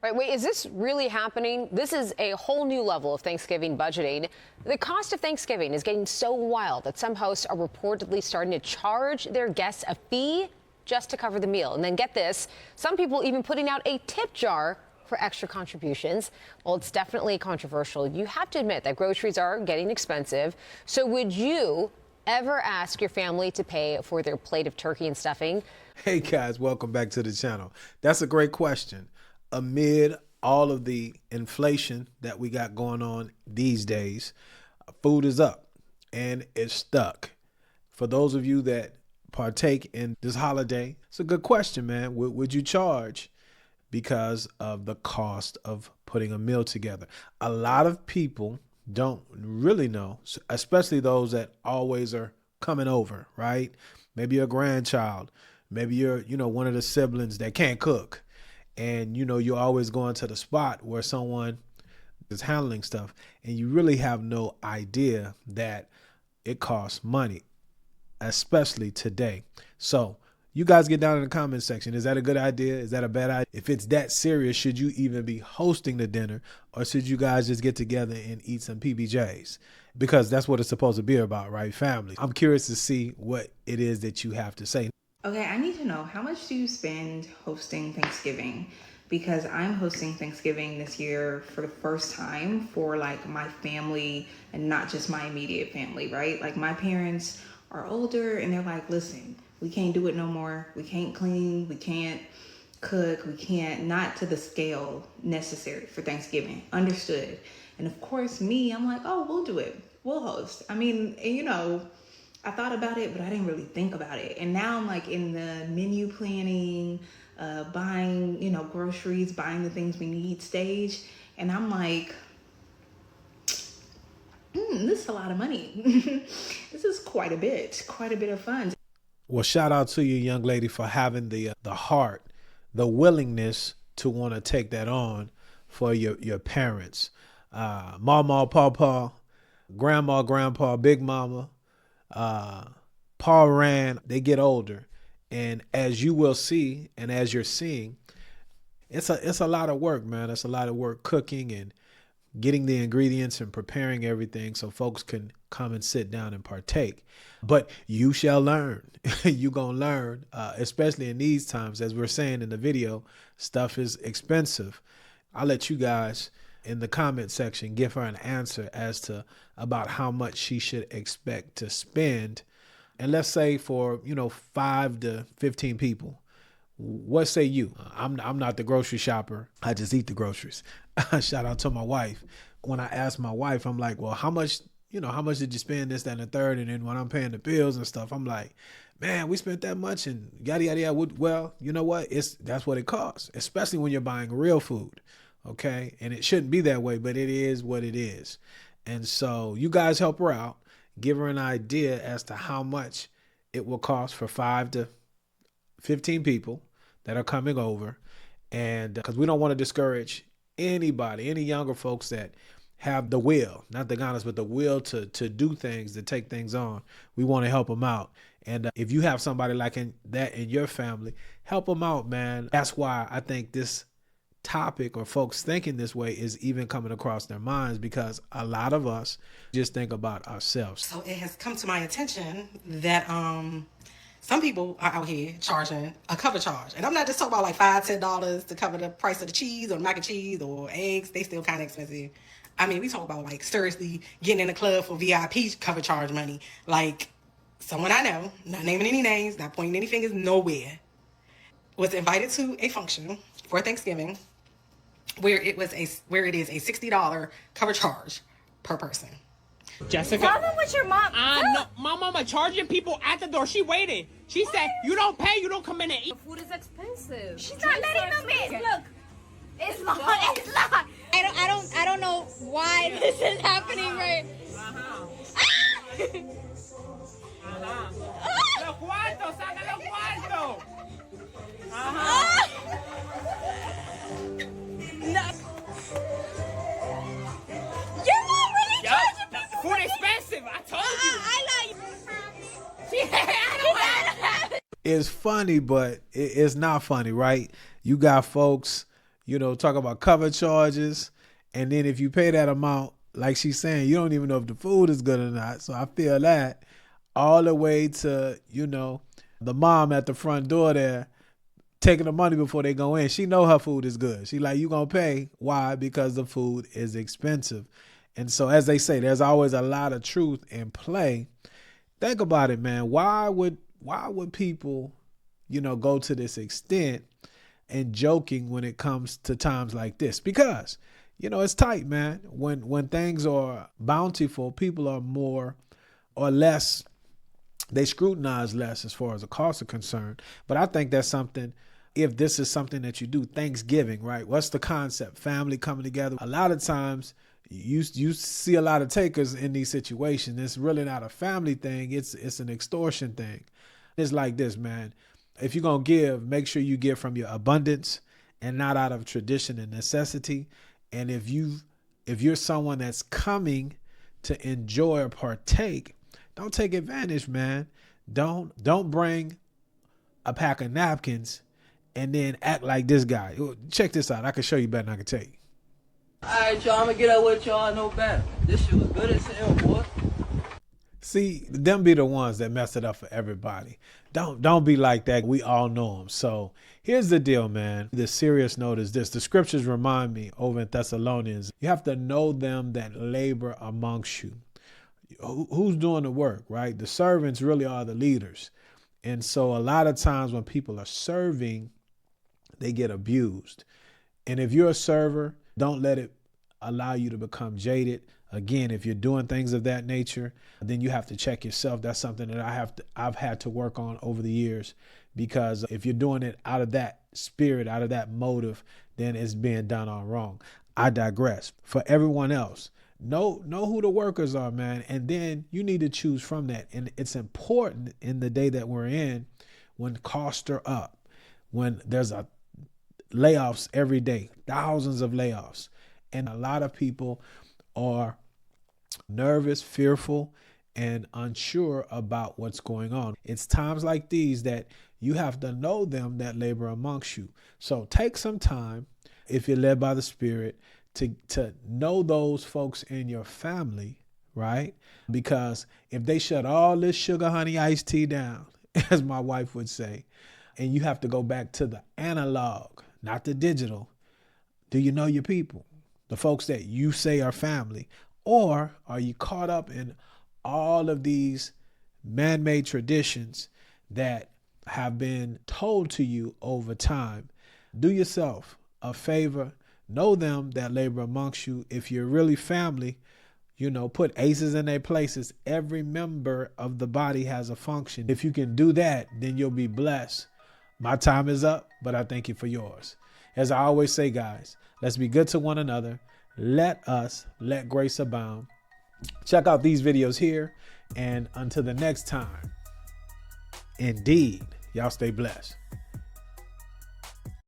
Right, wait, is this really happening? This is a whole new level of Thanksgiving budgeting. The cost of Thanksgiving is getting so wild that some hosts are reportedly starting to charge their guests a fee just to cover the meal. And then get this, some people even putting out a tip jar for extra contributions. Well, it's definitely controversial. You have to admit that groceries are getting expensive. So would you ever ask your family to pay for their plate of turkey and stuffing? Hey guys, welcome back to the channel. That's a great question. Amid all of the inflation that we got going on these days, food is up and it's stuck. For those of you that partake in this holiday, it's a good question, man. Would you charge because of the cost of putting a meal together? A lot of people don't really know, especially those that always are coming over, right? Maybe your grandchild, maybe you're, one of the siblings that can't cook. And, you're always going to the spot where someone is handling stuff and you really have no idea that it costs money, especially today. So you guys get down in the comment section. Is that a good idea? Is that a bad idea? If it's that serious, should you even be hosting the dinner, or should you guys just get together and eat some PBJs? Because that's what it's supposed to be about, right? Family. I'm curious to see what it is that you have to say. Okay, I need to know, how much do you spend hosting Thanksgiving? Because I'm hosting Thanksgiving this year for the first time for like my family and not just my immediate family, right? Like my parents are older and they're like, listen, we can't do it no more. We can't clean, we can't cook, we can't, not to the scale necessary for Thanksgiving. Understood. And of course me, I'm like, oh, we'll do it. We'll host. I mean, I thought about it, but I didn't really think about it. And now I'm like in the menu planning, buying, groceries, buying the things we need stage. And I'm like, this is a lot of money. This is quite a bit of fun. Well, shout out to you, young lady, for having the heart, the willingness to want to take that on for your parents. Mama, papa, grandma, grandpa, big mama, Pa Ran, they get older. And as you will see, and as you're seeing, it's a lot of work, man. It's a lot of work cooking and getting the ingredients and preparing everything so folks can come and sit down and partake. But you shall learn. You gonna learn, especially in these times. As we're saying in the video, stuff is expensive. I'll let you guys in the comment section give her an answer as to about how much she should expect to spend. And let's say for 5 to 15 people, what say you? I'm not the grocery shopper. I just eat the groceries. Shout out to my wife. When I ask my wife, I'm like, well, how much did you spend, this, that, and the third? And then when I'm paying the bills and stuff, I'm like, man, we spent that much and yada, yada, yada. Well, you know what? That's what it costs, especially when you're buying real food. Okay. And it shouldn't be that way, but it is what it is. And so you guys help her out, give her an idea as to how much it will cost for 5 to 15 people that are coming over. And because we don't want to discourage anybody, any younger folks that have the will, not the guidance, but the will to do things, to take things on. We want to help them out. And if you have somebody like that in your family, help them out, man. That's why I think this topic, or folks thinking this way, is even coming across their minds, because a lot of us just think about ourselves. So it has come to my attention that some people are out here charging a cover charge. And I'm not just talking about like $5, $10 to cover the price of the cheese or mac and cheese or eggs. They still kind of expensive. I mean, we talk about like seriously getting in the club for VIP cover charge money. Like someone I know, not naming any names, not pointing any fingers, nowhere, was invited to a function for Thanksgiving where it is a $60 cover charge per person. Jessica, tell them what your mom. no, my mama charging people at the door. She waited. She said, "You don't pay, you don't come in and eat." The food is expensive. She's not letting them in. Look, It's not. It's not. I don't know why this is happening right. Los cuartos, saca los cuartos. No. Your mom really charging people. Food expensive. I told you. I like. It's funny, but it's not funny, right? You got folks, talk about cover charges. And then if you pay that amount, like she's saying, you don't even know if the food is good or not. So I feel that all the way to, the mom at the front door there taking the money before they go in. She know her food is good. She like, you gonna pay. Why? Because the food is expensive. And so as they say, there's always a lot of truth in play. Think about it, man. Why would people, go to this extent and joking when it comes to times like this? Because, it's tight, man. When things are bountiful, people are more or less, they scrutinize less as far as the costs are concerned. But I think that's something, if this is something that you do, Thanksgiving, right? What's the concept? Family coming together. A lot of times you see a lot of takers in these situations. It's really not a family thing. It's an extortion thing. It's like this, man. If you're going to give, make sure you give from your abundance and not out of tradition and necessity. And if you're someone that's coming to enjoy or partake, don't take advantage, man. Don't bring a pack of napkins and then act like this guy. Check this out. I can show you better than I can tell you. All right, y'all. I'm gonna get up with y'all. I know better. This shit was good as hell, boy. See, them be the ones that mess it up for everybody. Don't be like that. We all know them. So here's the deal, man. The serious note is this. The scriptures remind me over in Thessalonians, you have to know them that labor amongst you. Who's doing the work, right? The servants really are the leaders. And so a lot of times when people are serving, they get abused. And if you're a server, don't let it allow you to become jaded. Again, if you're doing things of that nature, then you have to check yourself. That's something that I've had to work on over the years, because if you're doing it out of that spirit, out of that motive, then it's being done all wrong. I digress. For everyone else, know who the workers are, man. And then you need to choose from that. And it's important in the day that we're in, when costs are up, when there's layoffs every day, thousands of layoffs. And a lot of people are nervous, fearful, and unsure about what's going on. It's times like these that you have to know them that labor amongst you. So take some time, if you're led by the Spirit, to know those folks in your family, right? Because if they shut all this sugar, honey, iced tea down, as my wife would say, and you have to go back to the analog, not the digital, do you know your people? The folks that you say are family? Or are you caught up in all of these man-made traditions that have been told to you over time? Do yourself a favor. Know them that labor amongst you. If you're really family, put aces in their places. Every member of the body has a function. If you can do that, then you'll be blessed. My time is up, but I thank you for yours. As I always say, guys, let's be good to one another. Let grace abound. Check out these videos here. And until the next time, indeed, y'all stay blessed.